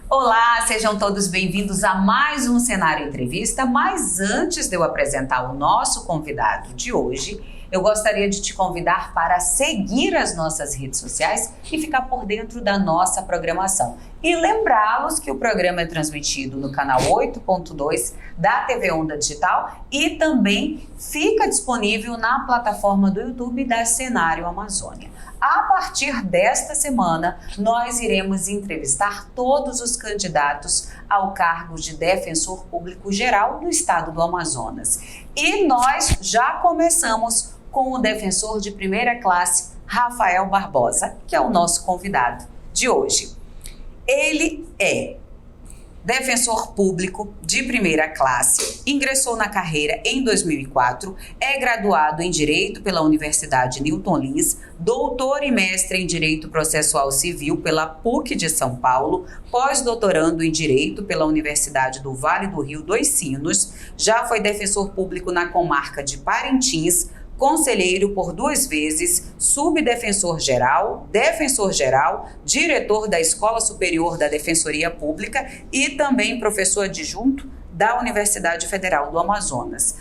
Olá, sejam todos bem-vindos a mais um Cenário Entrevista, mas antes de eu apresentar o nosso convidado de hoje, eu gostaria de te convidar para seguir as nossas redes sociais e ficar por dentro da nossa programação. E lembrá-los que o programa é transmitido no canal 8.2 da TV Onda Digital e também fica disponível na plataforma do YouTube da Cenário Amazônia. A partir desta semana, nós iremos entrevistar todos os candidatos ao cargo de Defensor Público Geral do Estado do Amazonas. E nós já começamos com o defensor de primeira classe, Rafael Barbosa, que é o nosso convidado de hoje. Ele é defensor público de primeira classe, ingressou na carreira em 2004, é graduado em Direito pela Universidade Newton Lins, doutor e mestre em Direito Processual Civil pela PUC de São Paulo, pós-doutorando em Direito pela Universidade do Vale do Rio dos Sinos, já foi defensor público na comarca de Parintins, conselheiro por 2 vezes, subdefensor-geral, defensor-geral, diretor da Escola Superior da Defensoria Pública e também professor adjunto da Universidade Federal do Amazonas.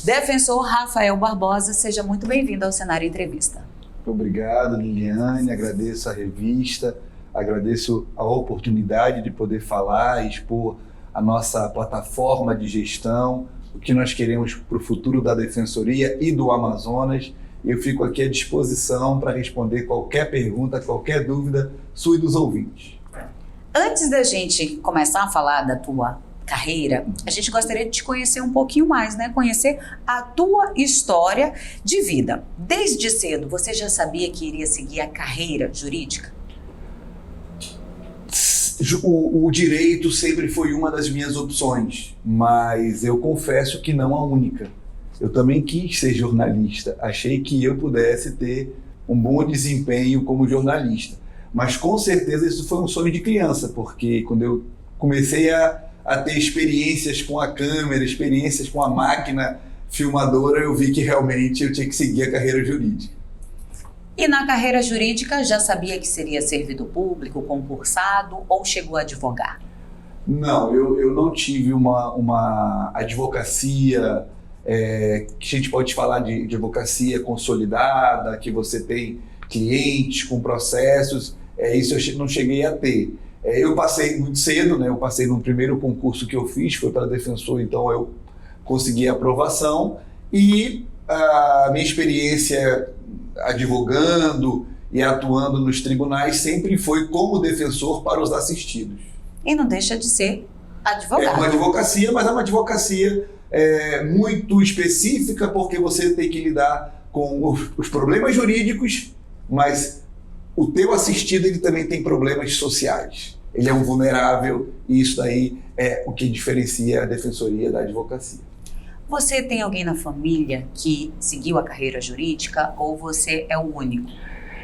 Defensor Rafael Barbosa, seja muito bem-vindo ao Cenário Entrevista. Obrigado, Liliane, agradeço a revista, agradeço a oportunidade de poder falar e expor a nossa plataforma de gestão, o que nós queremos para o futuro da Defensoria e do Amazonas. Eu fico aqui à disposição para responder qualquer pergunta, qualquer dúvida sua e dos ouvintes. Antes da gente começar a falar da tua carreira, a gente gostaria de te conhecer um pouquinho mais, né? Conhecer a tua história de vida. Desde cedo, você já sabia que iria seguir a carreira jurídica? O direito sempre foi uma das minhas opções, mas eu confesso que não a única. Eu também quis ser jornalista, achei que eu pudesse ter um bom desempenho como jornalista. Mas com certeza isso foi um sonho de criança, porque quando eu comecei a ter experiências com a câmera, experiências com a máquina filmadora, eu vi que realmente eu tinha que seguir a carreira jurídica. E na carreira jurídica já sabia que seria servidor público, concursado ou chegou a advogar? Não, eu não tive uma advocacia, que a gente pode falar de advocacia consolidada, que você tem clientes com processos, isso eu não cheguei a ter. Eu passei muito cedo, né? Eu passei no primeiro concurso que eu fiz, foi para defensor, então eu consegui a aprovação e a minha experiência advogando e atuando nos tribunais sempre foi como defensor para os assistidos. E não deixa de ser advogado. É uma advocacia, mas é uma advocacia muito específica, porque você tem que lidar com os problemas jurídicos, mas o teu assistido ele também tem problemas sociais. Ele é um vulnerável e isso daí é o que diferencia a defensoria da advocacia. Você tem alguém na família que seguiu a carreira jurídica ou você é o único?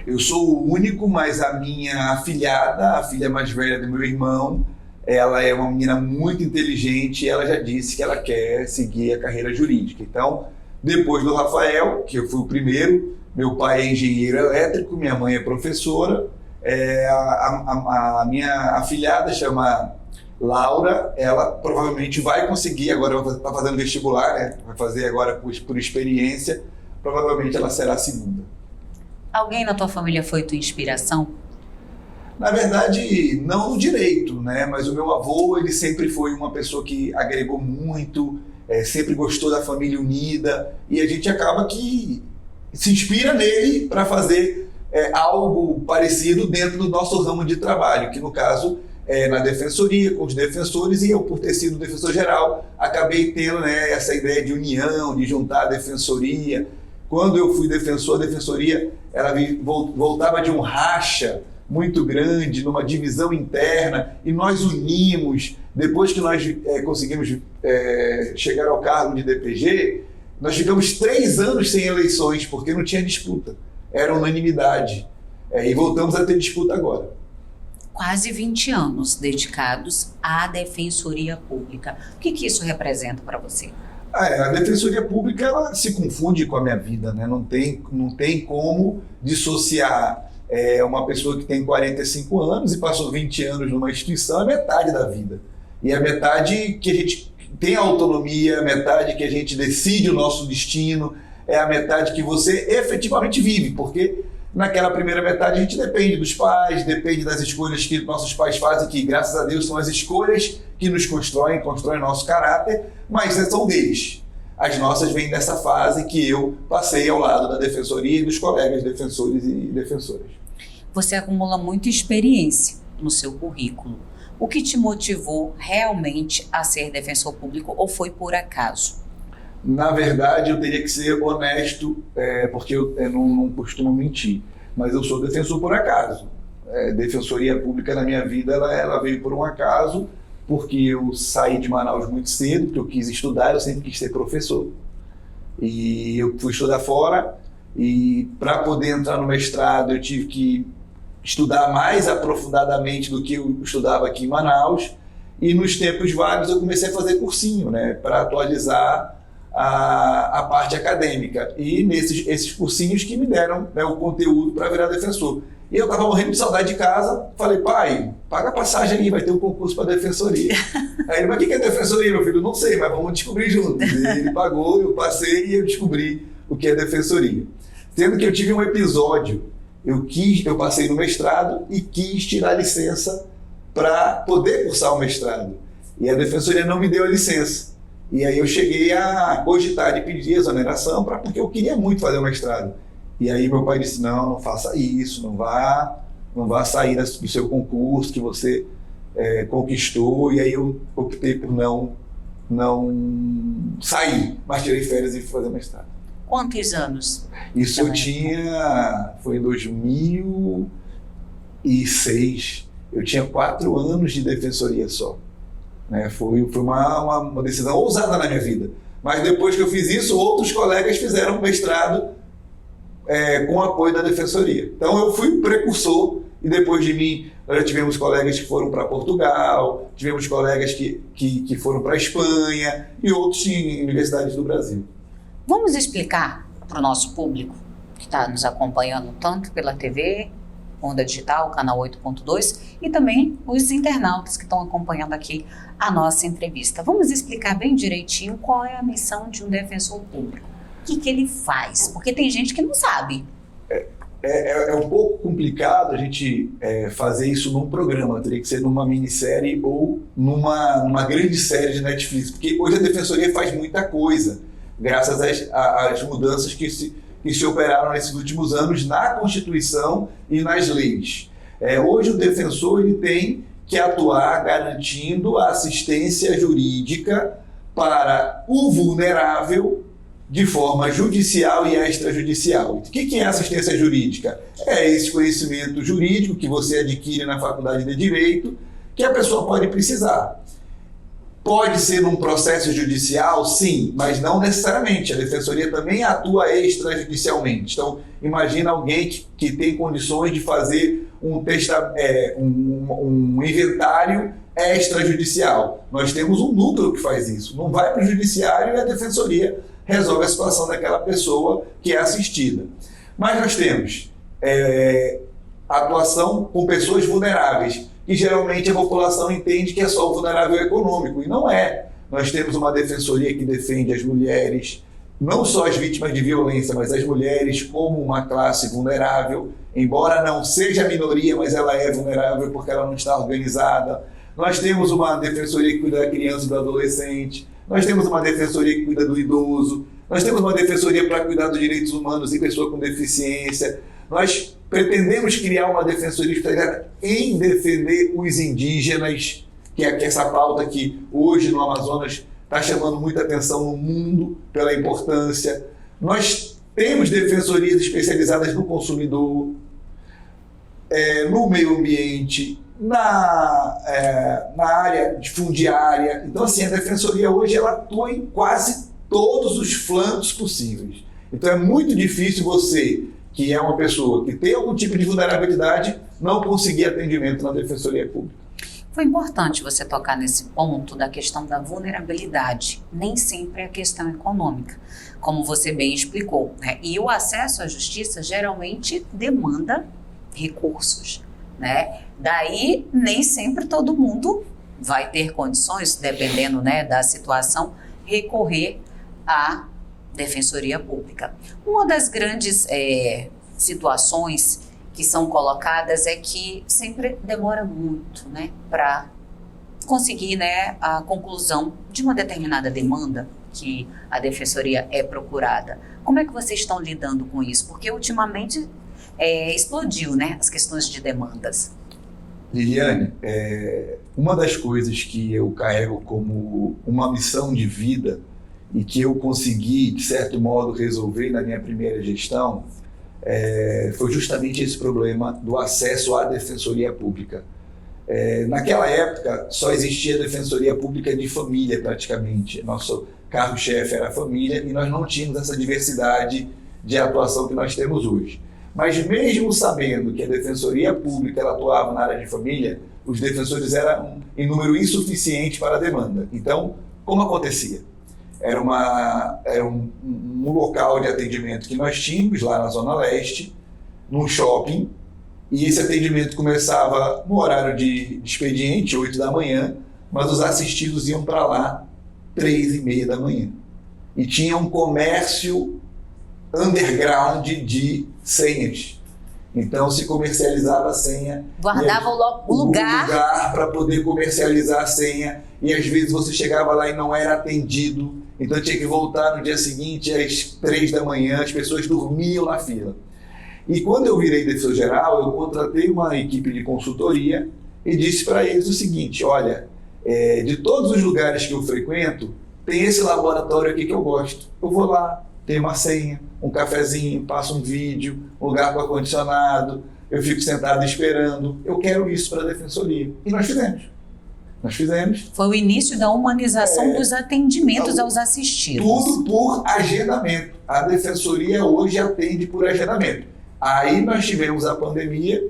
Eu sou o único, mas a minha afilhada, a filha mais velha do meu irmão, ela é uma menina muito inteligente e ela já disse que ela quer seguir a carreira jurídica. Então, depois do Rafael, que eu fui o primeiro, meu pai é engenheiro elétrico, minha mãe é professora, a minha afilhada chama Laura, ela provavelmente vai conseguir, agora está fazendo vestibular, né? Vai fazer agora por experiência, provavelmente ela será a segunda. Alguém na tua família foi tua inspiração? Na verdade, não no direito, né? Mas o meu avô, ele sempre foi uma pessoa que agregou muito, sempre gostou da família unida, e a gente acaba que se inspira nele para fazer algo parecido dentro do nosso ramo de trabalho, que no caso na defensoria, com os defensores, e eu, por ter sido defensor geral, acabei tendo, né, essa ideia de união, de juntar a defensoria. Quando eu fui defensor, a defensoria ela voltava de um racha muito grande, numa divisão interna, e nós unimos. Depois que nós conseguimos chegar ao cargo de DPG, nós ficamos 3 anos sem eleições, porque não tinha disputa, era unanimidade. E voltamos a ter disputa agora. Quase 20 anos dedicados à Defensoria Pública. O que isso representa para você? A Defensoria Pública ela se confunde com a minha vida, né? Não tem como dissociar Uma pessoa que tem 45 anos e passou 20 anos numa instituição é metade da vida. E a metade que a gente tem autonomia, a metade que a gente decide o nosso destino, é a metade que você efetivamente vive, porque naquela primeira metade a gente depende dos pais, depende das escolhas que nossos pais fazem, que graças a Deus são as escolhas que nos constroem nosso caráter, mas são deles. As nossas vêm dessa fase que eu passei ao lado da defensoria e dos colegas defensores e defensoras. Você acumula muita experiência no seu currículo. O que te motivou realmente a ser defensor público ou foi por acaso? Na verdade, eu teria que ser honesto, porque eu não costumo mentir, mas eu sou defensor por acaso. Defensoria pública na minha vida, ela veio por um acaso, porque eu saí de Manaus muito cedo, porque eu quis estudar, eu sempre quis ser professor. E eu fui estudar fora, e para poder entrar no mestrado eu tive que estudar mais aprofundadamente do que eu estudava aqui em Manaus, e nos tempos vagos eu comecei a fazer cursinho, para atualizar a parte acadêmica, e esses cursinhos que me deram o conteúdo para virar defensor. E eu estava morrendo de saudade de casa, falei, pai, paga a passagem aí, vai ter um concurso para defensoria. Aí ele, mas o que é defensoria, meu filho? Não sei, mas vamos descobrir juntos. Ele pagou, eu passei e eu descobri o que é defensoria. Sendo que eu tive um episódio, eu passei no mestrado e quis tirar licença para poder cursar o mestrado. E a defensoria não me deu a licença. E aí eu cheguei a cogitar de pedir exoneração, porque eu queria muito fazer o mestrado. E aí meu pai disse, não faça isso, não vá sair do seu concurso que você conquistou. E aí eu optei por não sair, mas tirei férias e fui fazer o mestrado. Quantos anos? Isso foi em 2006, eu tinha 4 anos de defensoria só. Foi uma decisão ousada na minha vida. Mas depois que eu fiz isso, outros colegas fizeram mestrado com o apoio da defensoria. Então eu fui precursor, e depois de mim nós já tivemos colegas que foram para Portugal, tivemos colegas que foram para a Espanha e outros em universidades do Brasil. Vamos explicar para o nosso público que está nos acompanhando tanto pela TV, Onda Digital, canal 8.2, e também os internautas que estão acompanhando aqui a nossa entrevista. Vamos explicar bem direitinho qual é a missão de um defensor público. O que ele faz? Porque tem gente que não sabe. É um pouco complicado a gente fazer isso num programa, teria que ser numa minissérie ou numa grande série de Netflix, porque hoje a defensoria faz muita coisa, graças às mudanças que se operaram nesses últimos anos na Constituição e nas leis. Hoje o defensor ele tem que atuar garantindo a assistência jurídica para o vulnerável de forma judicial e extrajudicial. O que é assistência jurídica? É esse conhecimento jurídico que você adquire na faculdade de Direito, que a pessoa pode precisar. Pode ser num processo judicial, sim, mas não necessariamente. A defensoria também atua extrajudicialmente. Então, imagina alguém que tem condições de fazer um inventário extrajudicial. Nós temos um núcleo que faz isso. Não vai para o judiciário e a defensoria resolve a situação daquela pessoa que é assistida. Mas nós temos atuação com pessoas vulneráveis, que geralmente a população entende que é só o vulnerável econômico, e não é. Nós temos uma defensoria que defende as mulheres, não só as vítimas de violência, mas as mulheres como uma classe vulnerável, embora não seja a minoria, mas ela é vulnerável porque ela não está organizada. Nós temos uma defensoria que cuida da criança e do adolescente, nós temos uma defensoria que cuida do idoso, nós temos uma defensoria para cuidar dos direitos humanos e pessoa com deficiência. Nós pretendemos criar uma defensoria especializada em defender os indígenas, que é essa pauta que hoje no Amazonas está chamando muita atenção no mundo pela importância. Nós temos defensorias especializadas no consumidor, no meio ambiente, na área de fundiária. Então, assim, a defensoria hoje ela atua em quase todos os flancos possíveis. Então, é muito difícil você, que é uma pessoa que tem algum tipo de vulnerabilidade, não conseguir atendimento na defensoria pública. Foi importante você tocar nesse ponto da questão da vulnerabilidade. Nem sempre é a questão econômica, como você bem explicou, né? E o acesso à justiça geralmente demanda recursos, né? Daí, nem sempre todo mundo vai ter condições, dependendo, né, da situação, recorrer à Defensoria Pública. Uma das grandes situações que são colocadas é que sempre demora muito, né, para conseguir, né, a conclusão de uma determinada demanda que a Defensoria é procurada. Como é que vocês estão lidando com isso? Porque ultimamente explodiu, né, as questões de demandas. Liliane, uma das coisas que eu carrego como uma missão de vida e que eu consegui, de certo modo, resolver na minha primeira gestão, foi justamente esse problema do acesso à Defensoria Pública. Naquela época, só existia a Defensoria Pública de família, praticamente. Nosso carro-chefe era a família e nós não tínhamos essa diversidade de atuação que nós temos hoje. Mas mesmo sabendo que a Defensoria Pública ela atuava na área de família, os defensores eram em número insuficiente para a demanda. Então, como acontecia? Era um local de atendimento que nós tínhamos lá na Zona Leste, num shopping, e esse atendimento começava no horário de expediente, 8 da manhã, mas os assistidos iam para lá 3h30 da manhã. E tinha um comércio underground de senhas. Então se comercializava a senha. Guardava o lugar para poder comercializar a senha. E às vezes você chegava lá e não era atendido. Então tinha que voltar no dia seguinte às 3 da manhã, as pessoas dormiam na fila. E quando eu virei defensor geral, eu contratei uma equipe de consultoria e disse para eles o seguinte: olha, de todos os lugares que eu frequento, tem esse laboratório aqui que eu gosto. Eu vou lá, tem uma senha, um cafezinho, passo um vídeo, um lugar com ar-condicionado, eu fico sentado esperando. Eu quero isso para a Defensoria. E nós fizemos. Foi o início da humanização dos atendimentos aos assistidos. Tudo por agendamento. A Defensoria hoje atende por agendamento. Aí nós tivemos a pandemia,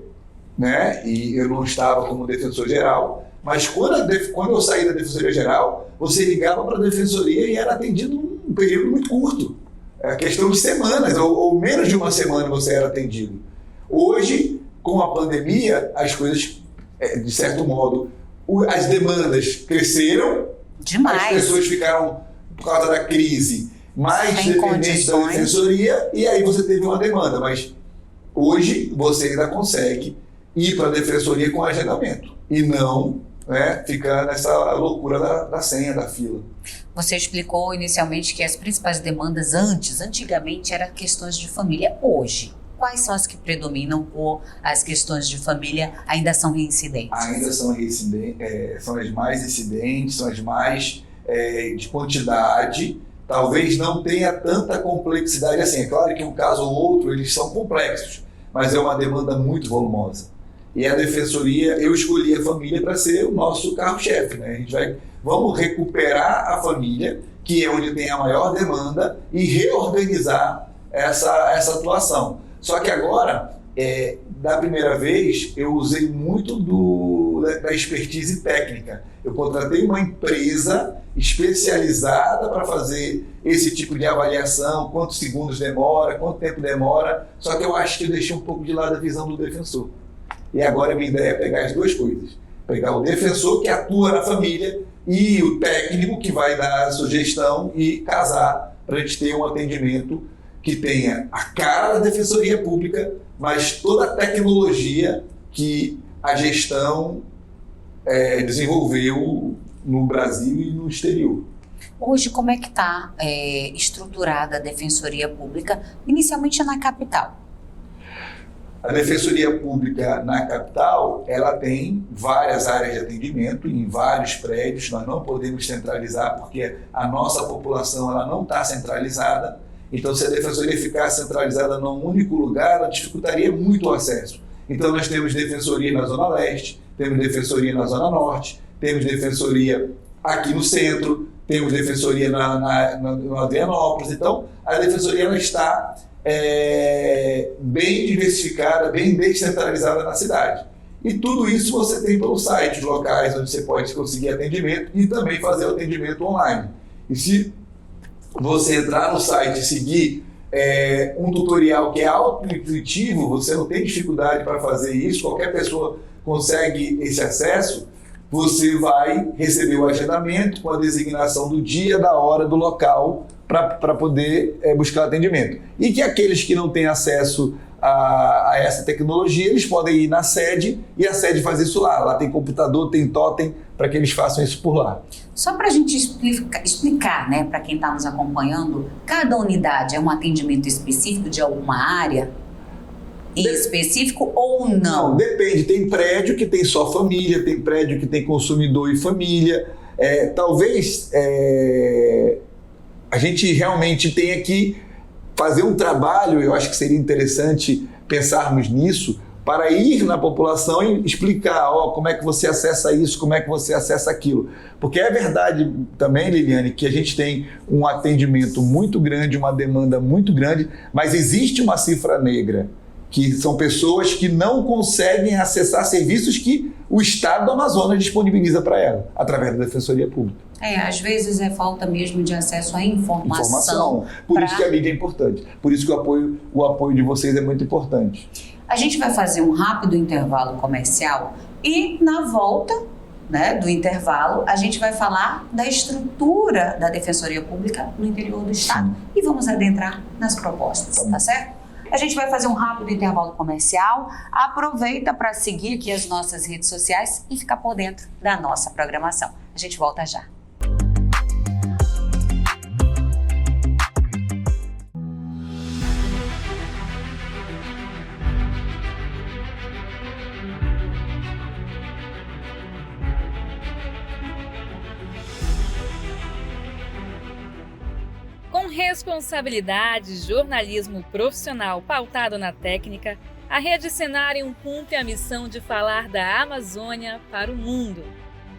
né? E eu não estava como defensor geral, mas quando eu saí da Defensoria Geral, você ligava para a Defensoria e era atendido num período muito curto. É questão de semanas, ou menos de uma semana você era atendido. Hoje, com a pandemia, as coisas, de certo modo, as demandas cresceram, demais. As pessoas ficaram, por causa da crise, mais dependentes da Defensoria, e aí você teve uma demanda. Mas hoje você ainda consegue ir para a Defensoria com agendamento, e não ficar nessa loucura da senha, da fila. Você explicou inicialmente que as principais demandas antigamente eram questões de família. Hoje, quais são as que predominam ou as questões de família ainda são reincidentes? Ainda são reincidentes, são as mais incidentes, são as mais de quantidade. Talvez não tenha tanta complexidade assim. É claro que um caso ou outro eles são complexos, mas é uma demanda muito volumosa. E a Defensoria, eu escolhi a família para ser o nosso carro-chefe, né? Vamos recuperar a família, que é onde tem a maior demanda, e reorganizar essa atuação. Só que agora, da primeira vez, eu usei muito da expertise técnica. Eu contratei uma empresa especializada para fazer esse tipo de avaliação, quantos segundos demora, quanto tempo demora, só que eu acho que eu deixei um pouco de lado a visão do defensor. E agora a minha ideia é pegar as duas coisas. Pegar o defensor, que atua na família, e o técnico, que vai dar a sugestão, e casar para a gente ter um atendimento que tenha a cara da Defensoria Pública, mas toda a tecnologia que a gestão desenvolveu no Brasil e no exterior. Hoje, como é que está estruturada a Defensoria Pública, inicialmente na capital? A Defensoria Pública na capital, ela tem várias áreas de atendimento em vários prédios. Nós não podemos centralizar porque a nossa população ela não está centralizada. Então, se a Defensoria ficasse centralizada num único lugar, ela dificultaria muito o acesso. Então, nós temos Defensoria na Zona Leste, temos Defensoria na Zona Norte, temos Defensoria aqui no centro, temos Defensoria no Adrianópolis. Então, a Defensoria ela está bem diversificada, bem descentralizada na cidade. E tudo isso você tem pelo site, os locais onde você pode conseguir atendimento e também fazer o atendimento online. E se você entrar no site e seguir um tutorial que é auto-intuitivo, você não tem dificuldade para fazer isso, qualquer pessoa consegue esse acesso, você vai receber o agendamento com a designação do dia, da hora, do local para poder buscar atendimento. E que aqueles que não têm acesso a essa tecnologia, eles podem ir na sede e a sede faz isso lá. Lá tem computador, tem totem, para que eles façam isso por lá. Só para a gente explicar, né, para quem está nos acompanhando, cada unidade é um atendimento específico de alguma área? Específico ou não? Não, depende. Tem prédio que tem só família, tem prédio que tem consumidor e família. Talvez a gente realmente tenha que fazer um trabalho, eu acho que seria interessante pensarmos nisso, para ir na população e explicar como é que você acessa isso, como é que você acessa aquilo. Porque é verdade também, Liliane, que a gente tem um atendimento muito grande, uma demanda muito grande, mas existe uma cifra negra, que são pessoas que não conseguem acessar serviços que o Estado do Amazonas disponibiliza para ela, através da Defensoria Pública. Às vezes é falta mesmo de acesso à informação. Por isso que a mídia é importante, por isso que o apoio de vocês é muito importante. A gente vai fazer um rápido intervalo comercial e na volta, né, do intervalo, a gente vai falar da estrutura da Defensoria Pública no interior do Estado. Sim. E vamos adentrar nas propostas, tá certo? A gente vai fazer um rápido intervalo comercial. Aproveita para seguir aqui as nossas redes sociais e ficar por dentro da nossa programação. A gente volta já. Com responsabilidade, jornalismo profissional pautado na técnica, a Rede Cenarium cumpre a missão de falar da Amazônia para o mundo.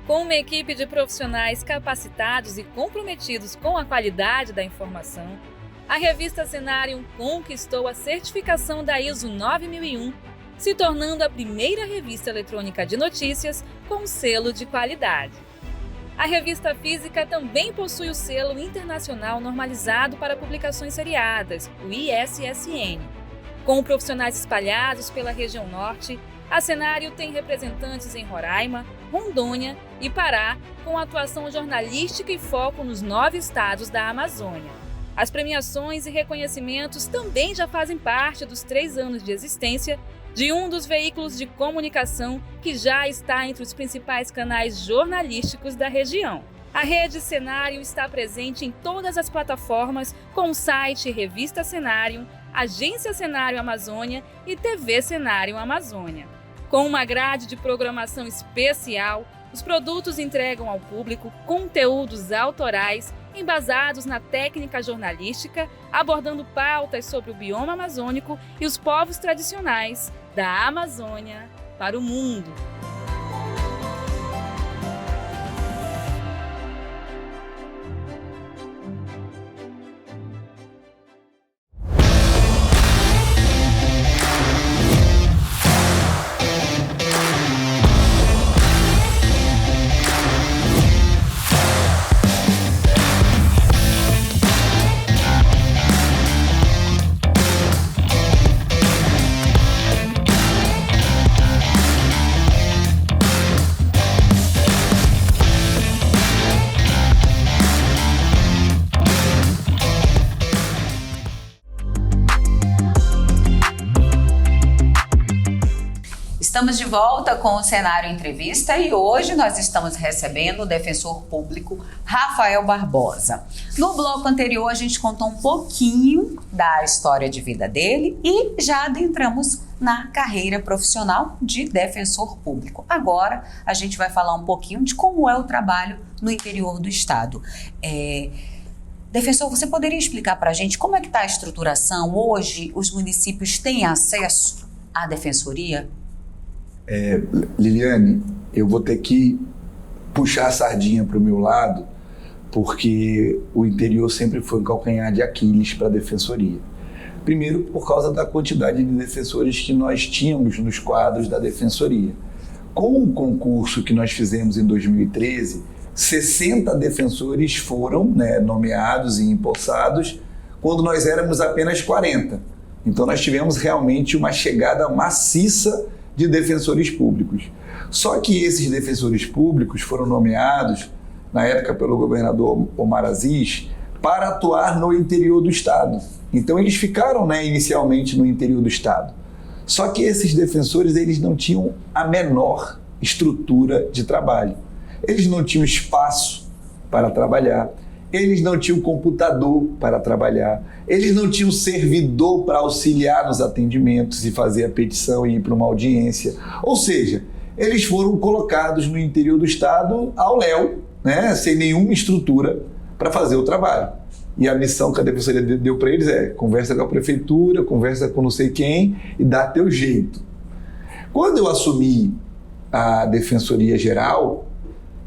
Com uma equipe de profissionais capacitados e comprometidos com a qualidade da informação, a revista Cenarium conquistou a certificação da ISO 9001, se tornando a primeira revista eletrônica de notícias com selo de qualidade. A revista física também possui o selo internacional normalizado para publicações seriadas, o ISSN. Com profissionais espalhados pela região norte, a Cenarium tem representantes em Roraima, Rondônia e Pará, com atuação jornalística e foco nos 9 estados da Amazônia. As premiações e reconhecimentos também já fazem parte dos 3 anos de existência de um dos veículos de comunicação que já está entre os principais canais jornalísticos da região. A Rede Cenarium está presente em todas as plataformas com o site Revista Cenarium, Agência Cenarium Amazônia e TV Cenarium Amazônia. Com uma grade de programação especial, os produtos entregam ao público conteúdos autorais embasados na técnica jornalística, abordando pautas sobre o bioma amazônico e os povos tradicionais da Amazônia para o mundo. Estamos de volta com o Cenário Entrevista e hoje nós estamos recebendo o defensor público Rafael Barbosa. No bloco anterior a gente contou um pouquinho da história de vida dele e já adentramos na carreira profissional de defensor público. Agora a gente vai falar um pouquinho de como é o trabalho no interior do estado. Defensor, você poderia explicar para a gente como é que está a estruturação? Hoje os municípios têm acesso à defensoria? Liliane, eu vou ter que puxar a sardinha para o meu lado, porque o interior sempre foi um calcanhar de Aquiles para a defensoria. Primeiro, por causa da quantidade de defensores que nós tínhamos nos quadros da defensoria. Com o concurso que nós fizemos em 2013, 60 defensores foram nomeados e empossados, quando nós éramos apenas 40. Então nós tivemos realmente uma chegada maciça de defensores públicos. Só que esses defensores públicos foram nomeados, na época pelo governador Omar Aziz, para atuar no interior do estado. Então eles ficaram, né, inicialmente no interior do estado. Só que esses defensores, eles não tinham a menor estrutura de trabalho. Eles não tinham espaço para trabalhar, eles não tinham computador para trabalhar, eles não tinham servidor para auxiliar nos atendimentos e fazer a petição e ir para uma audiência. Ou seja, eles foram colocados no interior do estado ao léu, né, sem nenhuma estrutura para fazer o trabalho. E a missão que a defensoria deu para eles é: conversa com a prefeitura, conversa com não sei quem e dá teu jeito. Quando eu assumi a Defensoria Geral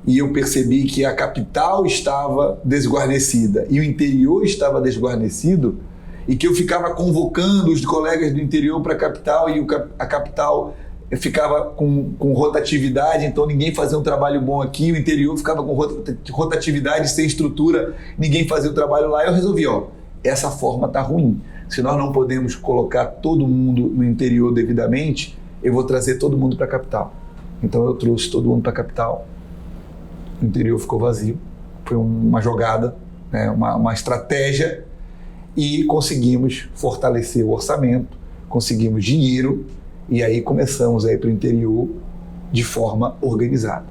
e eu percebi que a capital estava desguarnecida e o interior estava desguarnecido, e que eu ficava convocando os colegas do interior para a capital e a capital ficava com rotatividade, então ninguém fazia um trabalho bom aqui, o interior ficava com rotatividade, sem estrutura, ninguém fazia o trabalho lá. Eu resolvi, essa forma está ruim. Se nós não podemos colocar todo mundo no interior devidamente, eu vou trazer todo mundo para a capital. Então eu trouxe todo mundo para a capital, o interior ficou vazio, foi uma jogada, né, uma estratégia, e conseguimos fortalecer o orçamento, conseguimos dinheiro, e aí começamos a ir para o interior de forma organizada.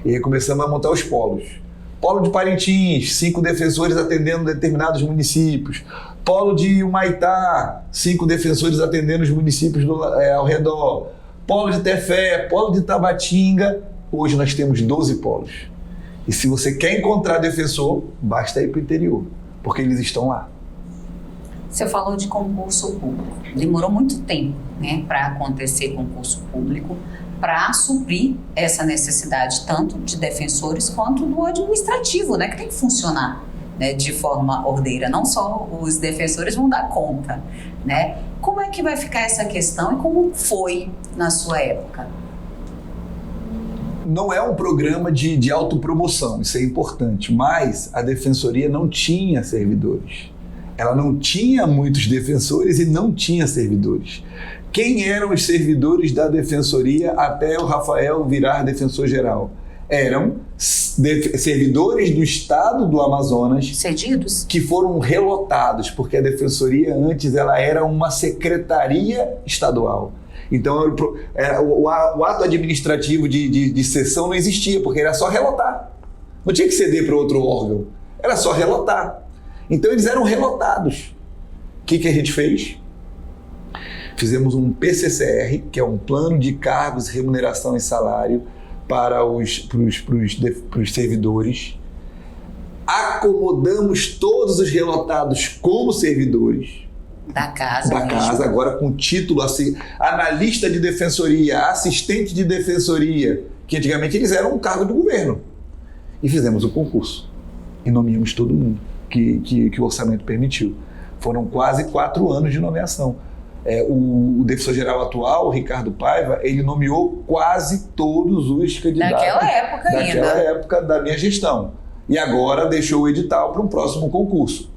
E aí começamos a montar os polos. Polo de Parintins, 5 defensores atendendo determinados municípios. Polo de Humaitá, 5 defensores atendendo os municípios ao redor. Polo de Tefé, polo de Tabatinga. Hoje nós temos 12 polos. E se você quer encontrar defensor, basta ir para o interior, porque eles estão lá. Você falou de concurso público. Demorou muito tempo, né, para acontecer concurso público, para suprir essa necessidade tanto de defensores quanto do administrativo, né, que tem que funcionar, né, de forma ordeira. Não só os defensores vão dar conta, né? Como é que vai ficar essa questão e como foi na sua época? Não é um programa de autopromoção, isso é importante, mas a defensoria não tinha servidores. Ela não tinha muitos defensores e não tinha servidores. Quem eram os servidores da defensoria até o Rafael virar defensor geral? Eram servidores do estado do Amazonas, cedidos, que foram relotados, porque a defensoria antes ela era uma secretaria estadual. Então o ato administrativo de cessão não existia, porque era só relotar. Não tinha que ceder para outro órgão, era só relotar. Então eles eram relotados. O que a gente fez? Fizemos um PCCR, que é um plano de cargos, remuneração e salário para os servidores. Acomodamos todos os relotados como servidores da casa, agora com título assim, analista de defensoria, assistente de defensoria, que antigamente eles eram um cargo do governo. E fizemos o concurso e nomeamos todo mundo que o orçamento permitiu. Foram quase 4 anos de nomeação. O defensor geral atual, o Ricardo Paiva, ele nomeou quase todos os candidatos. Daquela época da minha gestão. E agora deixou o edital para um próximo concurso.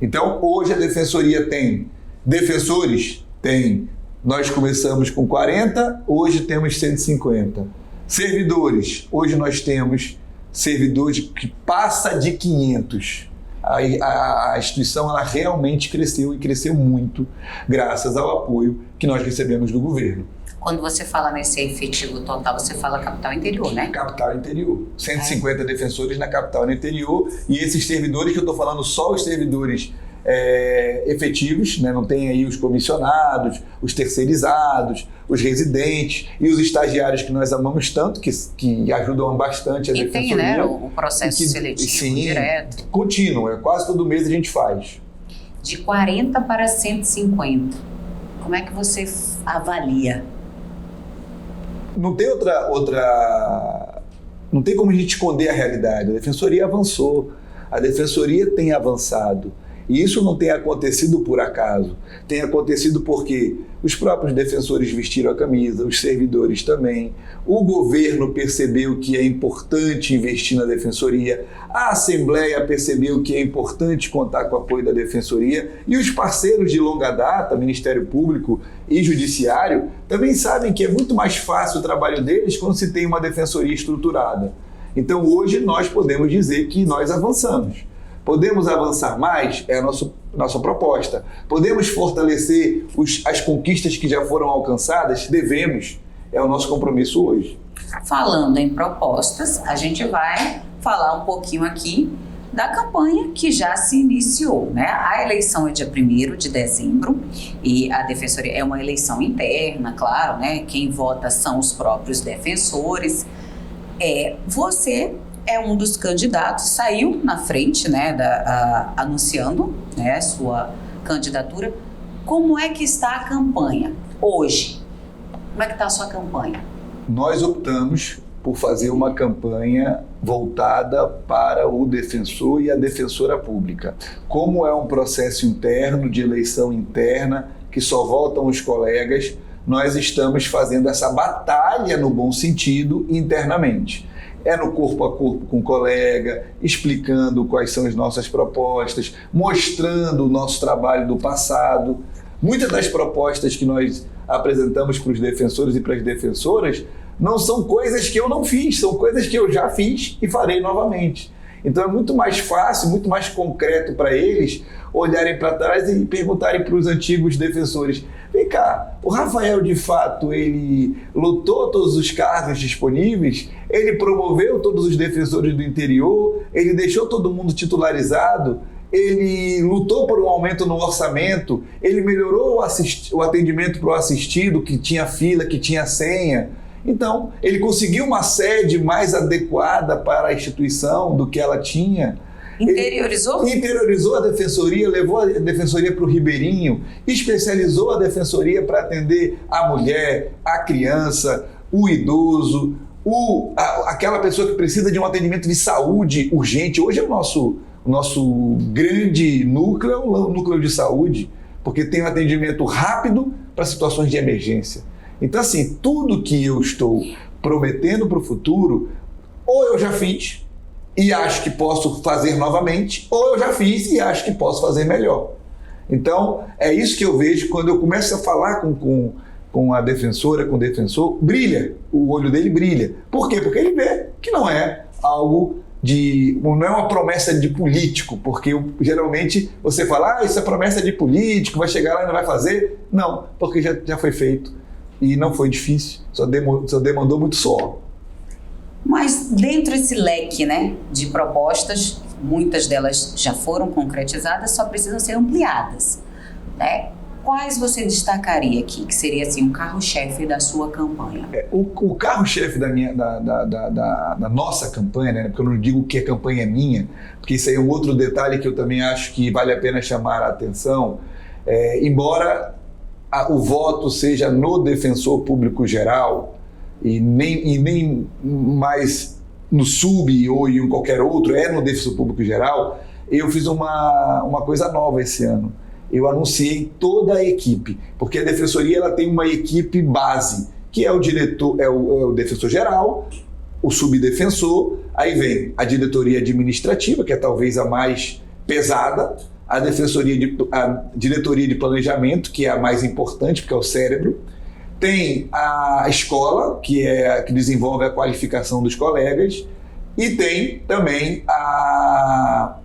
Então, hoje a defensoria tem defensores? Tem. Nós começamos com 40, hoje temos 150. Servidores? Hoje nós temos servidores que passa de 500. A instituição ela realmente cresceu e cresceu muito graças ao apoio que nós recebemos do governo. Quando você fala nesse efetivo total, você fala capital interior, né? Capital interior. 150 defensores na capital e no interior. E esses servidores, que eu estou falando só os servidores efetivos, né? Não tem aí os comissionados, os terceirizados, os residentes e os estagiários que nós amamos tanto, que ajudam bastante a defensoria. E tem, né, o processo seletivo direto. Contínuo, quase todo mês a gente faz. De 40 para 150, como é que você avalia? Não tem não tem como a gente esconder a realidade. A defensoria avançou, a defensoria tem avançado. E isso não tem acontecido por acaso, tem acontecido porque os próprios defensores vestiram a camisa, os servidores também, o governo percebeu que é importante investir na defensoria, a Assembleia percebeu que é importante contar com o apoio da defensoria e os parceiros de longa data, Ministério Público e Judiciário, também sabem que é muito mais fácil o trabalho deles quando se tem uma defensoria estruturada. Então hoje nós podemos dizer que nós avançamos. Podemos avançar mais? É a nossa proposta. Podemos fortalecer as conquistas que já foram alcançadas? Devemos. É o nosso compromisso hoje. Falando em propostas, a gente vai falar um pouquinho aqui da campanha que já se iniciou, né? A eleição é dia 1º de dezembro e a defensoria é uma eleição interna, claro, né? Quem vota são os próprios defensores. Você é um dos candidatos, saiu na frente, né, anunciando, né, sua candidatura. Como é que está a campanha hoje? Como é que está a sua campanha? Nós optamos por fazer uma campanha voltada para o defensor e a defensora pública. Como é um processo interno, de eleição interna, que só votam os colegas, nós estamos fazendo essa batalha, no bom sentido, internamente. É no corpo a corpo com o colega, explicando quais são as nossas propostas, mostrando o nosso trabalho do passado. Muitas das propostas que nós apresentamos para os defensores e para as defensoras não são coisas que eu não fiz, são coisas que eu já fiz e farei novamente. Então é muito mais fácil, muito mais concreto para eles olharem para trás e perguntarem para os antigos defensores: vem cá, o Rafael de fato ele lutou todos os cargos disponíveis, ele promoveu todos os defensores do interior, ele deixou todo mundo titularizado, ele lutou por um aumento no orçamento, ele melhorou o atendimento para o assistido, que tinha fila, que tinha senha. Então, ele conseguiu uma sede mais adequada para a instituição do que ela tinha. Interiorizou? Interiorizou a defensoria, levou a defensoria para o Ribeirinho, especializou a defensoria para atender a mulher, a criança, o idoso, aquela pessoa que precisa de um atendimento de saúde urgente. Hoje é o nosso grande núcleo, o núcleo de saúde, porque tem um atendimento rápido para situações de emergência. Então, assim, tudo que eu estou prometendo para o futuro, ou eu já fiz e acho que posso fazer novamente, ou eu já fiz e acho que posso fazer melhor. Então, é isso que eu vejo quando eu começo a falar com a defensora, com o defensor, brilha, o olho dele brilha. Por quê? Porque ele vê que não é algo não é uma promessa de político, porque geralmente você fala, isso é promessa de político, vai chegar lá e não vai fazer. Não, porque já foi feito. E não foi difícil, só demandou muito suor. Mas dentro desse leque, né, de propostas, muitas delas já foram concretizadas, só precisam ser ampliadas, né? Quais você destacaria aqui, que seria assim, um carro-chefe da sua campanha? O carro-chefe da nossa campanha, né, porque eu não digo que a campanha é minha, porque isso aí é um outro detalhe que eu também acho que vale a pena chamar a atenção, embora o voto seja no defensor público geral e nem mais no sub ou em qualquer outro, no defensor público geral, eu fiz uma coisa nova esse ano. Eu anunciei toda a equipe, porque a defensoria ela tem uma equipe base, que é o diretor, o defensor geral, o subdefensor, aí vem a diretoria administrativa, que é talvez a mais pesada, a diretoria de planejamento, que é a mais importante, porque é o cérebro, tem a escola, que desenvolve a qualificação dos colegas, e tem também a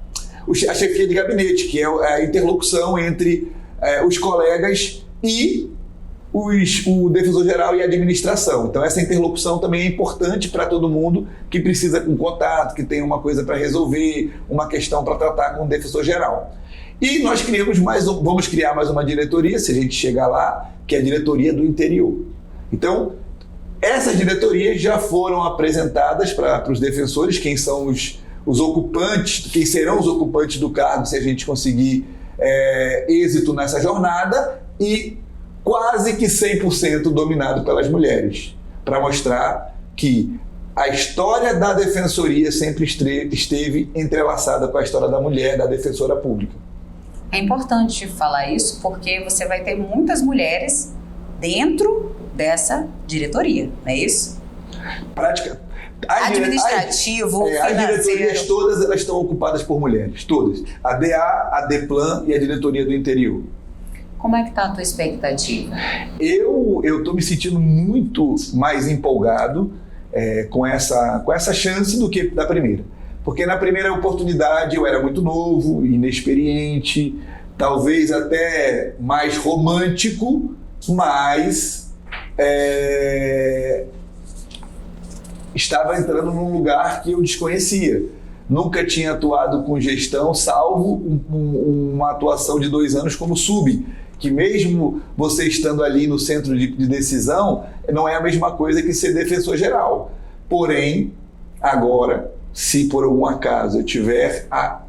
chefia de gabinete, que é a interlocução entre os colegas e o defensor geral e a administração. Então essa interlocução também é importante para todo mundo que precisa um contato, que tem uma coisa para resolver, uma questão para tratar com o defensor geral. E nós vamos criar mais uma diretoria, se a gente chegar lá, que é a diretoria do interior. Então, essas diretorias já foram apresentadas para os defensores, quem são os ocupantes, quem serão os ocupantes do cargo se a gente conseguir êxito nessa jornada, e quase que 100% dominado pelas mulheres, para mostrar que a história da defensoria sempre esteve entrelaçada com a história da mulher, da defensora pública. É importante falar isso porque você vai ter muitas mulheres dentro dessa diretoria, não é isso? Prática. Administrativo, as diretorias financeiro. todas elas estão ocupadas por mulheres, todas. A DA, a DEPLAN e a diretoria do interior. Como é que está a tua expectativa? Eu estou me sentindo muito mais empolgado com essa chance do que da primeira. Porque na primeira oportunidade eu era muito novo, inexperiente, talvez até mais romântico, mas estava entrando num lugar que eu desconhecia. Nunca tinha atuado com gestão, salvo uma atuação de 2 anos como sub, que mesmo você estando ali no centro de decisão, não é a mesma coisa que ser defensor geral. Porém, agora, se por algum acaso eu tiver a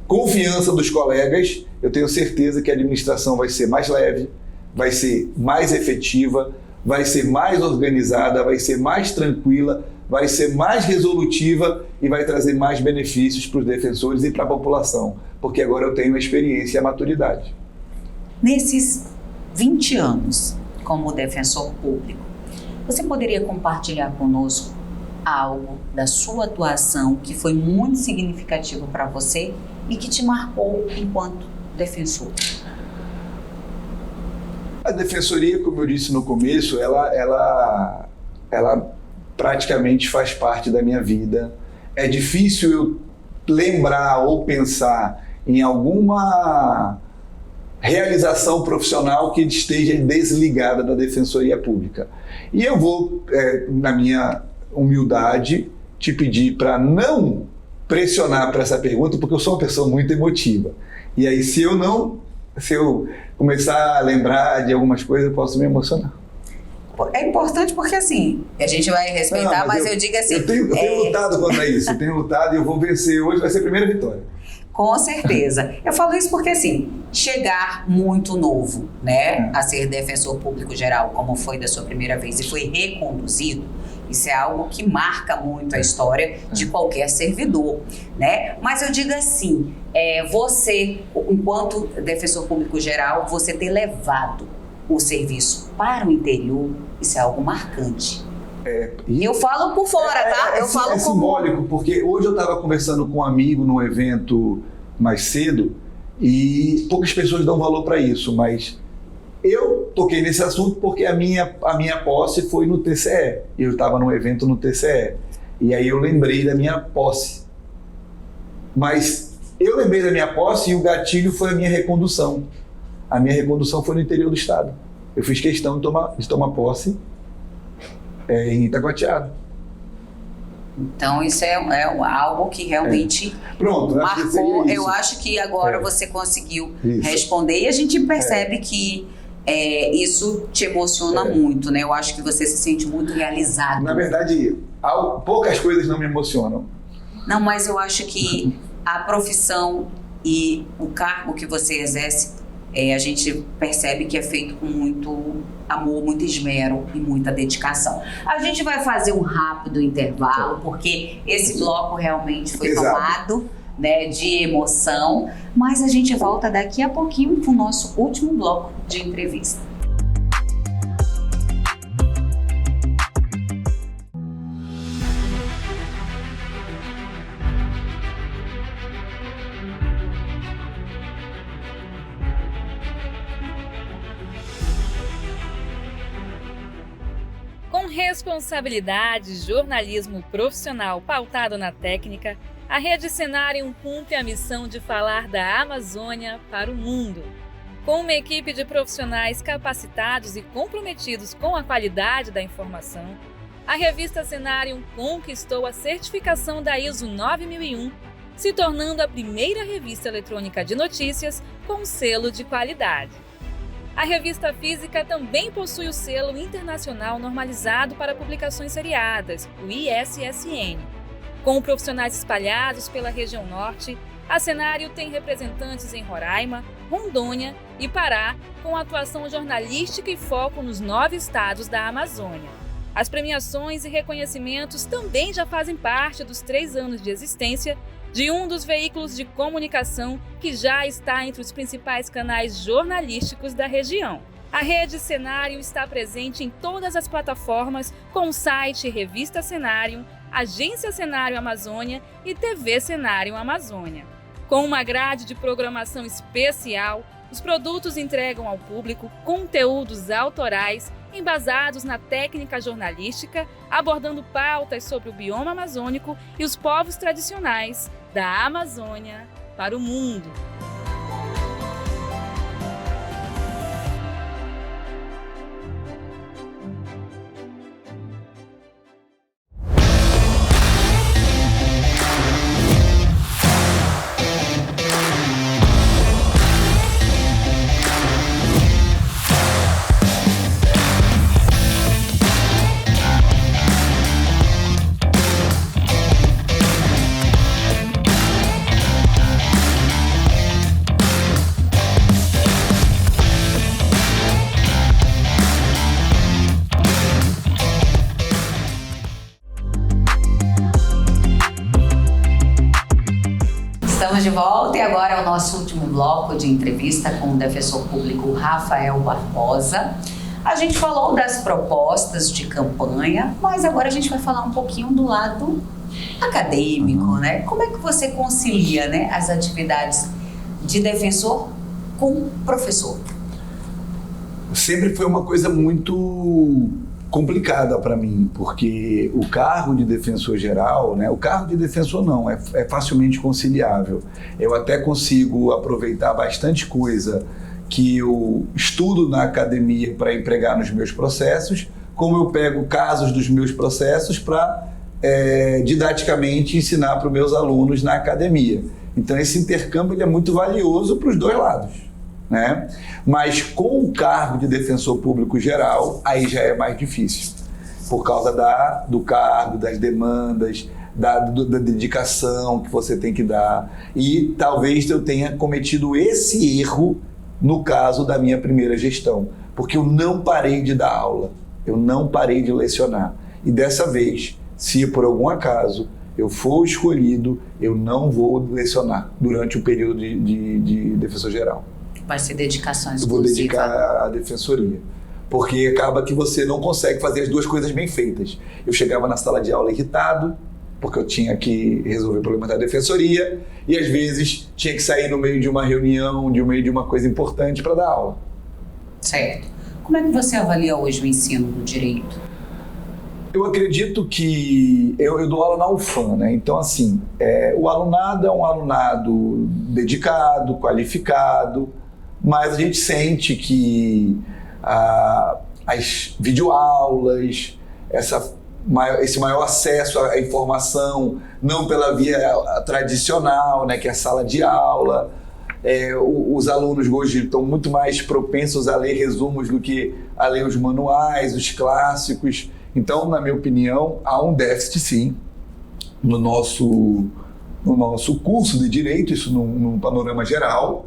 confiança dos colegas, eu tenho certeza que a administração vai ser mais leve, vai ser mais efetiva, vai ser mais organizada, vai ser mais tranquila, vai ser mais resolutiva e vai trazer mais benefícios para os defensores e para a população, porque agora eu tenho a experiência e a maturidade. Nesses 20 anos como defensor público, você poderia compartilhar conosco algo da sua atuação que foi muito significativo para você e que te marcou enquanto defensor? A defensoria, como eu disse no começo, ela praticamente faz parte da minha vida. É difícil eu lembrar ou pensar em alguma realização profissional que esteja desligada da defensoria pública. E eu vou, na minha humildade, te pedir para não pressionar para essa pergunta, porque eu sou uma pessoa muito emotiva. E aí, se eu começar a lembrar de algumas coisas, eu posso me emocionar. É importante porque, assim, a gente vai respeitar, mas eu digo assim... Eu tenho lutado contra isso, eu tenho lutado e eu vou vencer. Hoje vai ser a primeira vitória. Com certeza. Eu falo isso porque, assim, chegar muito novo, né, a ser defensor público geral, como foi da sua primeira vez, e foi reconduzido, isso é algo que marca muito a história de qualquer servidor, né? Mas eu digo assim, você, enquanto defensor público geral, você ter levado o serviço para o interior, isso é algo marcante. Eu falo por fora, tá? Eu falo como... simbólico, porque hoje eu estava conversando com um amigo num evento mais cedo e poucas pessoas dão valor para isso, mas eu toquei nesse assunto porque a minha posse foi no TCE. Eu estava num evento no TCE e aí eu lembrei da minha posse. Mas eu lembrei da minha posse e o gatilho foi a minha recondução. A minha recondução foi no interior do estado. Eu fiz questão de tomar posse em Itacoatiara. Então isso é algo que realmente Pronto, marcou. Eu acho que agora você conseguiu responder e a gente percebe que isso te emociona muito, né? Eu acho que você se sente muito realizado. Na verdade, poucas coisas não me emocionam. Não, mas eu acho que a profissão e o cargo que você exerce, a gente percebe que é feito com muito amor, muito esmero e muita dedicação. A gente vai fazer um rápido intervalo, porque esse bloco realmente foi tomado, né, de emoção, mas a gente volta daqui a pouquinho para o nosso último bloco de entrevista. Com responsabilidade, jornalismo profissional pautado na técnica, a Rede Cenarium cumpre a missão de falar da Amazônia para o mundo. Com uma equipe de profissionais capacitados e comprometidos com a qualidade da informação, a revista Cenarium conquistou a certificação da ISO 9001, se tornando a primeira revista eletrônica de notícias com selo de qualidade. A revista física também possui o selo internacional normalizado para publicações seriadas, o ISSN. Com profissionais espalhados pela região norte, a Cenarium tem representantes em Roraima, Rondônia e Pará, com atuação jornalística e foco nos 9 estados da Amazônia. As premiações e reconhecimentos também já fazem parte dos 3 anos de existência, de um dos veículos de comunicação que já está entre os principais canais jornalísticos da região. A Rede Cenário está presente em todas as plataformas com o site Revista Cenário, Agência Cenário Amazônia e TV Cenário Amazônia. Com uma grade de programação especial, os produtos entregam ao público conteúdos autorais embasados na técnica jornalística, abordando pautas sobre o bioma amazônico e os povos tradicionais da Amazônia para o mundo. Estamos de volta e agora é o nosso último bloco de entrevista com o defensor público Rafael Barbosa. A gente falou das propostas de campanha, mas agora a gente vai falar um pouquinho do lado acadêmico, né? Como é que você concilia, né, as atividades de defensor com professor? Sempre foi uma coisa muito complicada para mim, porque o cargo de defensor geral, né, o cargo de defensor não, é facilmente conciliável. Eu até consigo aproveitar bastante coisa que eu estudo na academia para empregar nos meus processos, como eu pego casos dos meus processos para didaticamente ensinar para os meus alunos na academia. Então esse intercâmbio ele é muito valioso para os dois lados, né? Mas com o cargo de defensor público geral, aí já é mais difícil, por causa do cargo, das demandas, da dedicação que você tem que dar. E talvez eu tenha cometido esse erro no caso da minha primeira gestão, porque eu não parei de dar aula, eu não parei de lecionar. E dessa vez, se por algum acaso eu for escolhido, eu não vou lecionar durante o período de defensor geral. Vai ser dedicação exclusiva. Eu vou dedicar à defensoria, porque acaba que você não consegue fazer as duas coisas bem feitas. Eu chegava na sala de aula irritado, porque eu tinha que resolver o problema da defensoria, e às vezes tinha que sair no meio de uma reunião, no meio de uma coisa importante para dar aula. Certo. Como é que você avalia hoje o ensino do direito? Eu acredito que eu dou aula na UFAM, né? Então, assim, o alunado é um alunado dedicado, qualificado, mas a gente sente que as videoaulas, esse maior acesso à informação, não pela via tradicional, né, que é a sala de aula, os alunos hoje estão muito mais propensos a ler resumos do que a ler os manuais, os clássicos. Então, na minha opinião, há um déficit, sim, no nosso curso de Direito, isso num panorama geral.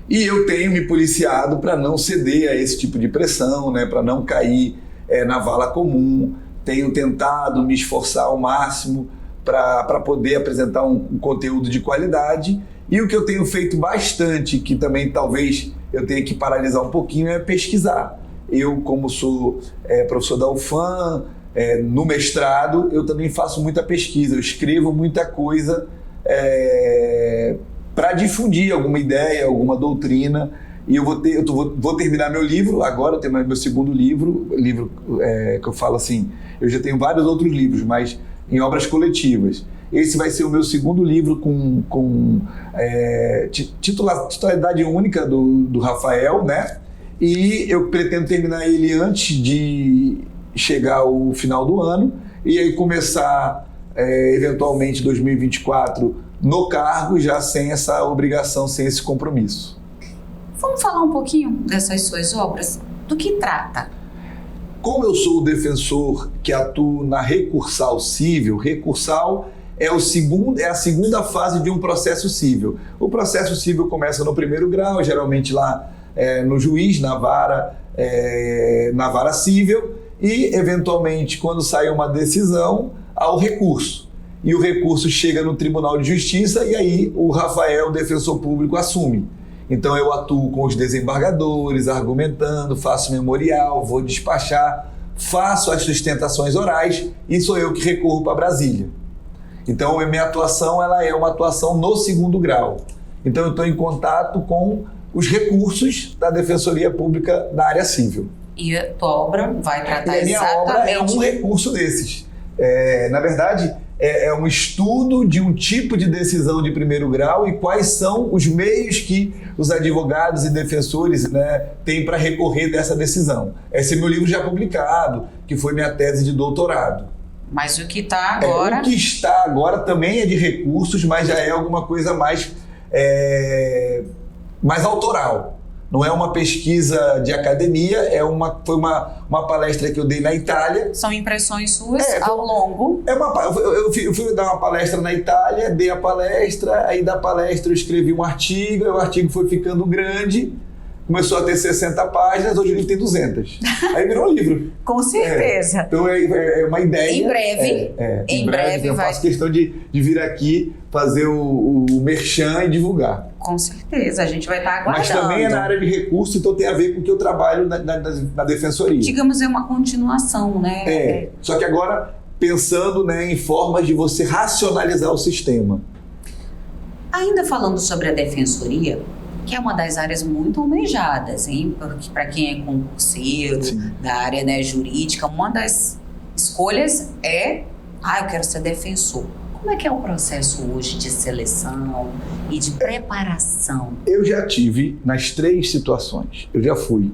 E eu tenho me policiado para não ceder a esse tipo de pressão, né, para não cair na vala comum. Tenho tentado me esforçar ao máximo para poder apresentar um conteúdo de qualidade. E o que eu tenho feito bastante, que também talvez eu tenha que paralisar um pouquinho, é pesquisar. Eu, como sou professor da UFAM, no mestrado, eu também faço muita pesquisa, eu escrevo muita coisa para difundir alguma ideia, alguma doutrina. E eu vou terminar meu livro, agora eu terminar meu segundo livro que eu falo assim, eu já tenho vários outros livros, mas em obras coletivas. Esse vai ser o meu segundo livro com titularidade única do Rafael, né? E eu pretendo terminar ele antes de chegar ao final do ano e aí começar eventualmente 2024 no cargo, já sem essa obrigação, sem esse compromisso. Vamos falar um pouquinho dessas suas obras? Do que trata? Como eu sou o defensor que atuo na recursal civil, recursal é a segunda fase de um processo civil. O processo civil começa no primeiro grau, geralmente lá no juiz, na vara civil, e eventualmente quando sai uma decisão, ao recurso. e o recurso chega no Tribunal de Justiça e aí o Rafael, defensor público, assume. Então eu atuo com os desembargadores, argumentando, faço memorial, vou despachar, faço as sustentações orais e sou eu que recorro para Brasília. Então a minha atuação ela é uma atuação no segundo grau. Então eu estou em contato com os recursos da Defensoria Pública da área civil. E a tua obra vai tratar e a minha obra é um recurso desses. Na verdade, é um estudo de um tipo de decisão de primeiro grau e quais são os meios que os advogados e defensores, né, têm para recorrer dessa decisão. Esse é meu livro já publicado, que foi minha tese de doutorado. Mas o que está agora... O que está agora também é de recursos, mas já é alguma coisa mais autoral. Não é uma pesquisa de academia, foi uma palestra que eu dei na Itália. São impressões suas ao longo? Eu fui dar uma palestra na Itália, dei a palestra, aí da palestra eu escrevi um artigo, aí o artigo foi ficando grande, começou a ter 60 páginas, hoje o livro tem 200. Aí virou um livro. Com certeza. Então é uma ideia. Em breve. Em breve eu faço questão de vir aqui fazer o merchan e divulgar. Com certeza, a gente vai estar aguardando. Mas também é na área de recurso, então tem a ver com o que eu trabalho na defensoria. Digamos, é uma continuação, né? Só que agora pensando, né, em formas de você racionalizar o sistema. Ainda falando sobre a defensoria, que é uma das áreas muito almejadas, hein? Porque para quem é concurseiro, sim, da área, né, jurídica, uma das escolhas é, eu quero ser defensor. Como é que é o processo hoje de seleção e de preparação? Eu já tive nas 3 situações. Eu já fui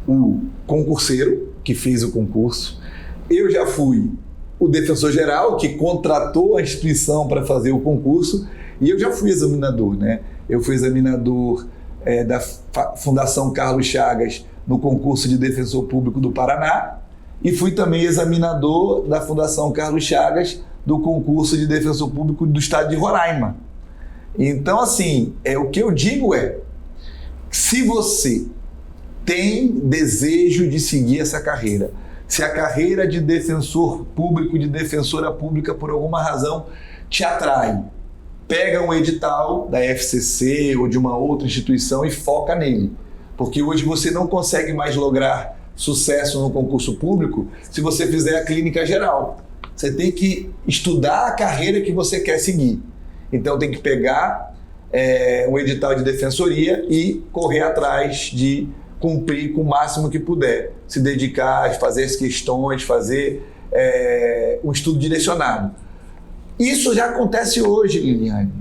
o concurseiro que fez o concurso, eu já fui o defensor geral que contratou a inscrição para fazer o concurso e eu já fui examinador, né? Eu fui examinador da Fundação Carlos Chagas no concurso de defensor público do Paraná e fui também examinador da Fundação Carlos Chagas do concurso de defensor público do estado de Roraima. Então, assim, o que eu digo se você tem desejo de seguir essa carreira, se a carreira de defensor público, de defensora pública, por alguma razão, te atrai, pega um edital da FCC ou de uma outra instituição e foca nele. Porque hoje você não consegue mais lograr sucesso no concurso público se você fizer a clínica geral. Você tem que estudar a carreira que você quer seguir. Então tem que pegar um edital de defensoria e correr atrás de cumprir com o máximo que puder. Se dedicar, fazer as questões, fazer um estudo direcionado. Isso já acontece hoje, Liliane.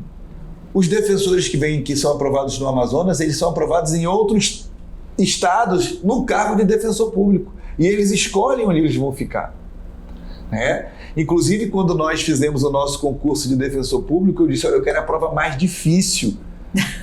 Os defensores que são aprovados no Amazonas, eles são aprovados em outros estados no cargo de defensor público. E eles escolhem onde eles vão ficar. Inclusive, quando nós fizemos o nosso concurso de defensor público, eu disse, eu quero a prova mais difícil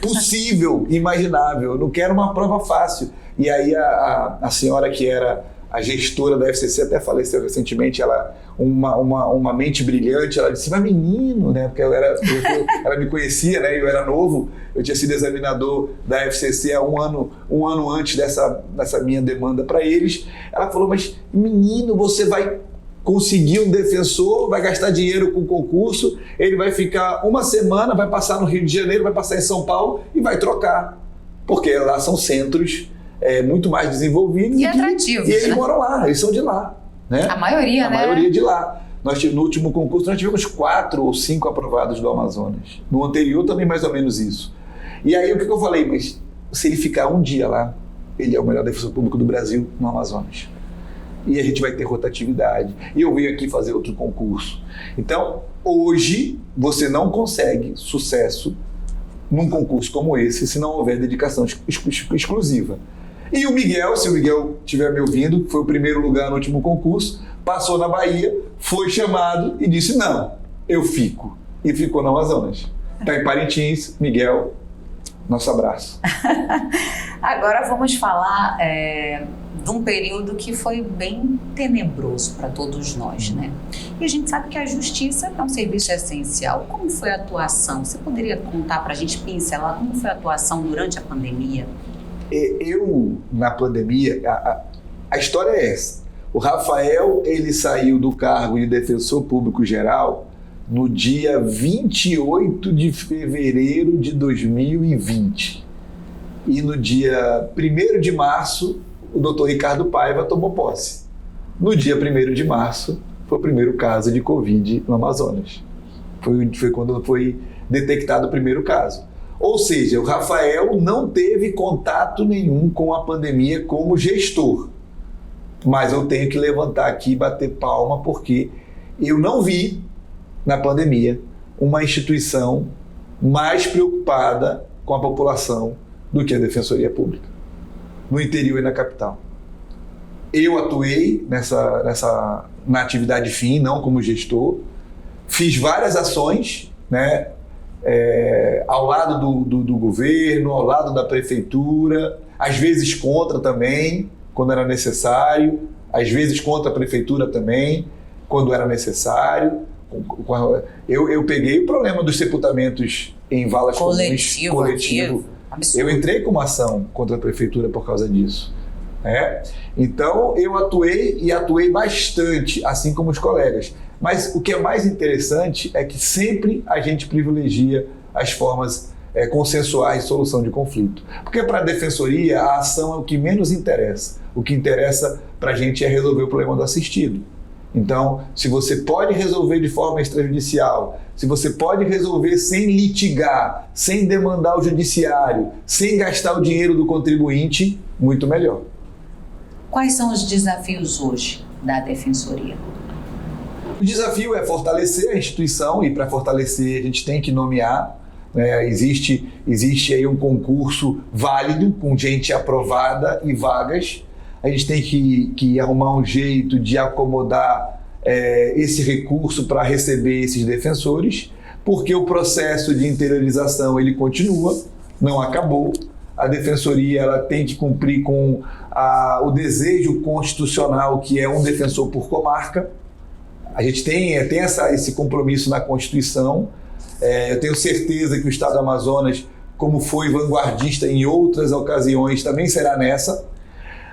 possível, imaginável. Eu não quero uma prova fácil. E aí a senhora que era a gestora da FCC, até faleceu recentemente, ela, uma mente brilhante, ela disse, mas menino, né? Porque ela me conhecia, né? Eu era novo, eu tinha sido examinador da FCC há um ano antes dessa minha demanda para eles. Ela falou, mas menino, você vai conseguir um defensor, vai gastar dinheiro com concurso, ele vai ficar uma semana, vai passar no Rio de Janeiro, vai passar em São Paulo e vai trocar. Porque lá são centros muito mais desenvolvidos. E atrativos, e eles moram lá, eles são de lá. Né? A maioria, né? A maioria de lá. No último concurso nós tivemos 4 ou 5 aprovados do Amazonas. No anterior também mais ou menos isso. E aí o que eu falei? Mas se ele ficar um dia lá, ele é o melhor defensor público do Brasil no Amazonas. E a gente vai ter rotatividade. E eu venho aqui fazer outro concurso. Então, hoje, você não consegue sucesso num concurso como esse se não houver dedicação exclusiva. E o Miguel, se o Miguel estiver me ouvindo, foi o primeiro lugar no último concurso, passou na Bahia, foi chamado e disse, não, eu fico. E ficou no Amazonas. Está em Parintins, Miguel, nosso abraço. Agora vamos falar de um período que foi bem tenebroso para todos nós, né? E a gente sabe que a justiça é um serviço essencial. Como foi a atuação? Você poderia contar para a gente, pincelar, como foi a atuação durante a pandemia? Eu, na pandemia, a história é essa. O Rafael, ele saiu do cargo de defensor público geral no dia 28 de fevereiro de 2020. E no dia 1º de março, o doutor Ricardo Paiva tomou posse. No dia 1º de março, foi o primeiro caso de Covid no Amazonas. Foi quando foi detectado o primeiro caso. Ou seja, o Rafael não teve contato nenhum com a pandemia como gestor. Mas eu tenho que levantar aqui e bater palma, porque eu não vi, na pandemia, uma instituição mais preocupada com a população do que a Defensoria Pública, no interior e na capital. Eu atuei na atividade fim, não como gestor, fiz várias ações, né, ao lado do governo, ao lado da prefeitura, às vezes contra também, quando era necessário, às vezes contra a prefeitura também, quando era necessário. Eu peguei o problema dos sepultamentos em valas comuns, coletivo. Eu entrei com uma ação contra a prefeitura por causa disso. Então, eu atuei bastante, assim como os colegas. Mas o que é mais interessante é que sempre a gente privilegia as formas consensuais de solução de conflito. Porque para a defensoria, a ação é o que menos interessa. O que interessa para a gente é resolver o problema do assistido. Então, se você pode resolver de forma extrajudicial, se você pode resolver sem litigar, sem demandar o judiciário, sem gastar o dinheiro do contribuinte, muito melhor. Quais são os desafios hoje da Defensoria? O desafio é fortalecer a instituição, e para fortalecer a gente tem que nomear. Existe aí um concurso válido, com gente aprovada e vagas. A gente tem que arrumar um jeito de acomodar esse recurso para receber esses defensores, porque o processo de interiorização ele continua, não acabou. A Defensoria ela tem que cumprir com o desejo constitucional, que é um defensor por comarca. A gente tem esse compromisso na Constituição. Eu tenho certeza que o Estado do Amazonas, como foi vanguardista em outras ocasiões, também será nessa.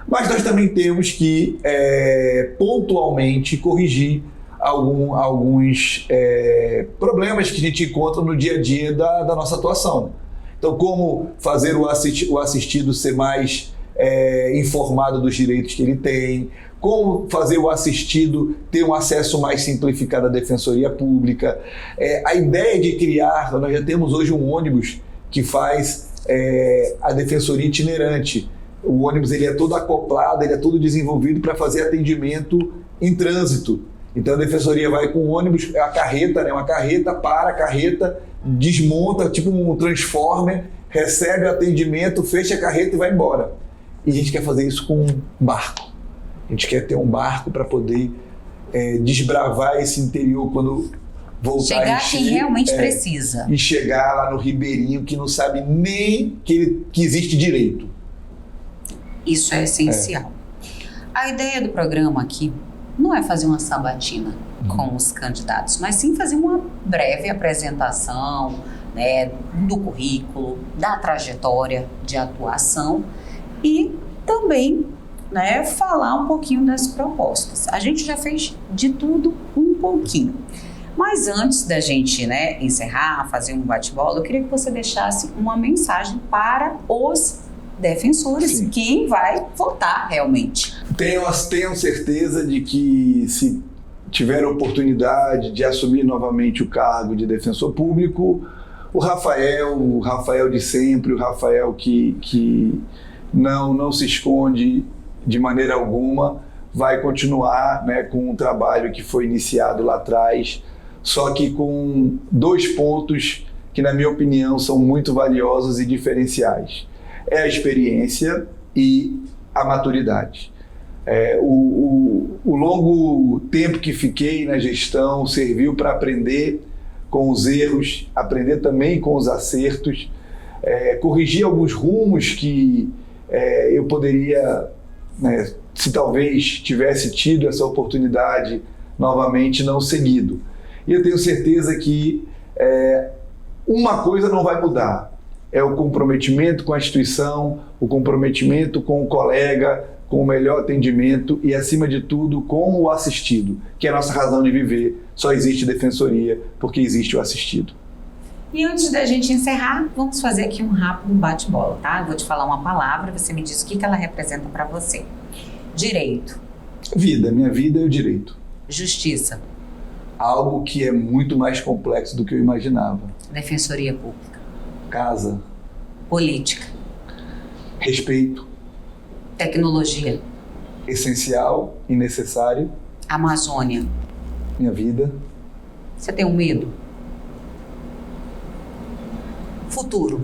Mas nós também temos que pontualmente corrigir alguns problemas que a gente encontra no dia a dia da nossa atuação. Então, como fazer o assistido ser mais informado dos direitos que ele tem, como fazer o assistido ter um acesso mais simplificado à Defensoria Pública. A ideia de criar, nós já temos hoje um ônibus que faz a Defensoria itinerante. O ônibus ele é todo acoplado, ele é todo desenvolvido para fazer atendimento em trânsito. Então a Defensoria vai com o ônibus, a carreta, uma carreta, para a carreta, desmonta, tipo um transformer, recebe o atendimento, fecha a carreta e vai embora. E a gente quer fazer isso com um barco. A gente quer ter um barco para poder desbravar esse interior quando voltar. Chegar quem realmente precisa. E chegar lá no ribeirinho que não sabe nem que existe direito. Isso é essencial. A ideia do programa aqui não é fazer uma sabatina com os candidatos, mas sim fazer uma breve apresentação, do currículo, da trajetória de atuação e também falar um pouquinho das propostas. A gente já fez de tudo um pouquinho. Mas antes da gente encerrar, fazer um bate-bola, eu queria que você deixasse uma mensagem para os defensores, sim, quem vai votar realmente. Tenham certeza de que se tiver a oportunidade de assumir novamente o cargo de defensor público, o Rafael de sempre, o Rafael que não se esconde de maneira alguma, vai continuar com um trabalho que foi iniciado lá atrás, só que com 2 pontos que, na minha opinião, são muito valiosos e diferenciais. É a experiência e a maturidade. O longo tempo que fiquei na gestão serviu para aprender com os erros, aprender também com os acertos, corrigir alguns rumos que eu poderia, se talvez tivesse tido essa oportunidade novamente, não seguido. E eu tenho certeza que uma coisa não vai mudar, é o comprometimento com a instituição, o comprometimento com o colega, com o melhor atendimento e, acima de tudo, com o assistido, que é a nossa razão de viver. Só existe defensoria porque existe o assistido. E antes da gente encerrar, vamos fazer aqui um rápido bate-bola, tá? Eu vou te falar uma palavra, você me diz o que ela representa para você. Direito. Vida, minha vida é o direito. Justiça. Algo que é muito mais complexo do que eu imaginava. Defensoria pública. Casa. Política. Respeito. Tecnologia. Essencial e necessário. Amazônia. Minha vida. Você tem um medo? Futuro.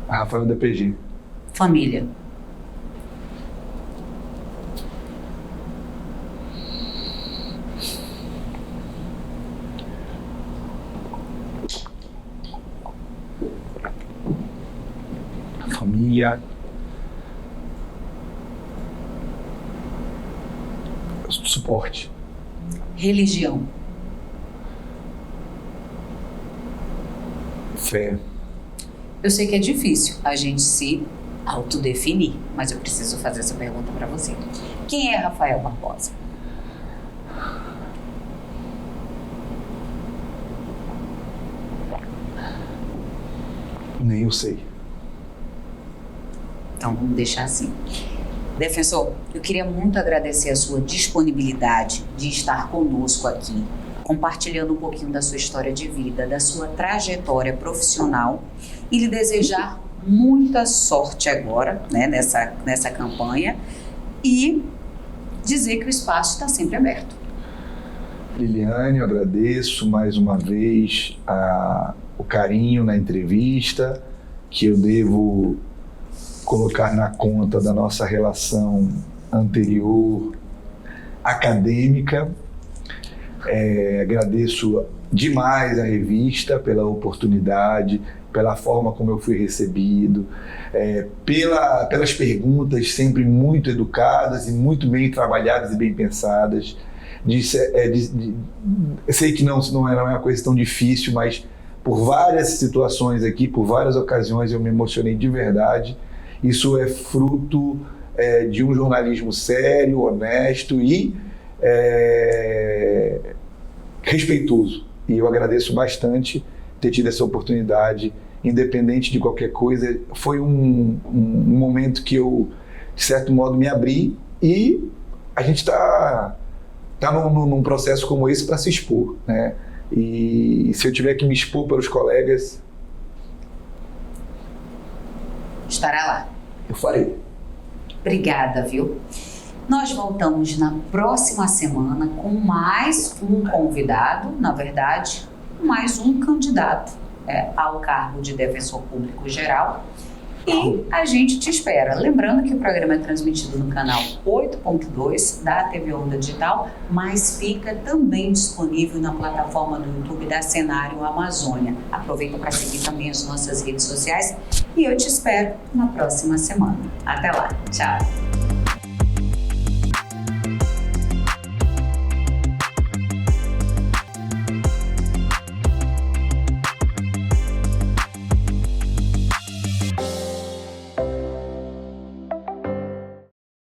A Rafael DPG. Família. Família. Suporte. Religião. Fé. Eu sei que é difícil a gente se autodefinir, mas eu preciso fazer essa pergunta para você. Quem é Rafael Barbosa? Nem eu sei. Então vamos deixar assim. Defensor, eu queria muito agradecer a sua disponibilidade de estar conosco aqui, compartilhando um pouquinho da sua história de vida, da sua trajetória profissional e lhe desejar muita sorte agora, né, nessa campanha e dizer que o espaço está sempre aberto. Liliane, eu agradeço mais uma vez o carinho na entrevista, que eu devo colocar na conta da nossa relação anterior acadêmica. Agradeço demais a revista pela oportunidade, pela forma como eu fui recebido, pelas perguntas sempre muito educadas e muito bem trabalhadas e bem pensadas. Eu sei que não é uma coisa tão difícil, mas por várias situações aqui, por várias ocasiões eu me emocionei de verdade. Isso é fruto de um jornalismo sério, honesto e respeitoso. E eu agradeço bastante ter tido essa oportunidade, independente de qualquer coisa. Foi um momento que eu, de certo modo, me abri e a gente está num processo como esse para se expor, né? E se eu tiver que me expor para os colegas, Estará lá. eu farei. Obrigada, viu? Nós voltamos na próxima semana com mais um convidado, na verdade, mais um candidato ao cargo de defensor público geral. E a gente te espera. Lembrando que o programa é transmitido no canal 8.2 da TV Onda Digital, mas fica também disponível na plataforma do YouTube da Cenário Amazônia. Aproveita para seguir também as nossas redes sociais e eu te espero na próxima semana. Até lá. Tchau.